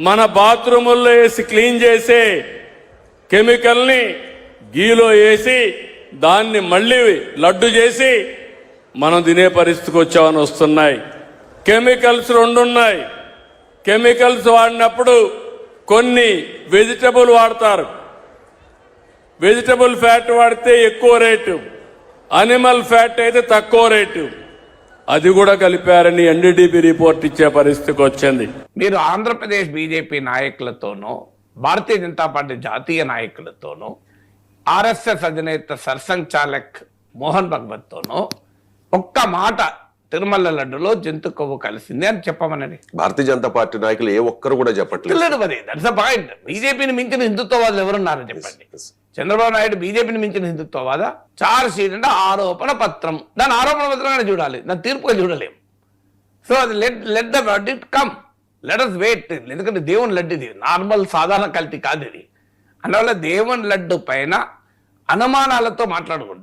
మన బాత్రూముల్లో వేసి క్లీన్ చేసే కెమికల్ని గీలో వేసి దాన్ని మళ్ళీ లడ్డు చేసి మనం తినే పరిస్థితికి వచ్చామని వస్తున్నాయి. కెమికల్స్ రెండున్నాయి. కెమికల్స్ వాడినప్పుడు కొన్ని వెజిటబుల్ వాడతారు. వెజిటబుల్ ఫ్యాట్ వాడితే ఎక్కువ రేటు, అనిమల్ ఫ్యాట్ అయితే తక్కువ రేటు. అది కూడా కలిపారని ఎన్డీడీపీ రిపోర్ట్ ఇచ్చే పరిస్థితికి వచ్చింది. మీరు ఆంధ్రప్రదేశ్ బీజేపీ నాయకులతోనూ భారతీయ జనతా పార్టీ జాతీయ నాయకులతోనూ ఆర్ఎస్ఎస్ అధినేత సర్సంఘ్ చాలక్ మోహన్ భగవత్తోనూ ఒక్క మాట తిరుమల లడ్డులో జంతు కొవ్వు కలిసింది అని చెప్పమనండి. భారతీయ జనతా పార్టీ నాయకులు ఏ ఒక్కరు కూడా చెప్పట్లేదు. మరి దట్స్ ద పాయింట్. బీజేపీని మించిన హిందుత్వవాదులు ఎవరున్నారు చెప్పండి? చంద్రబాబు నాయుడు బీజేపీని మించిన హిందుత్వవాద? చార్జ్ షీట్ అంటే ఆరోపణ పత్రం. దాని ఆరోపణ పత్రంగానే చూడాలి, దాని తీర్పుగా చూడలేం. సో అది let the verdict come, let us wait. ఎందుకంటే దేవుని లడ్డు ఇది నార్మల్ సాధారణ కల్తీ కాదు ఇది. అందువల్ల దేవుని లడ్డు పైన అనుమానాలతో మాట్లాడకూడదు.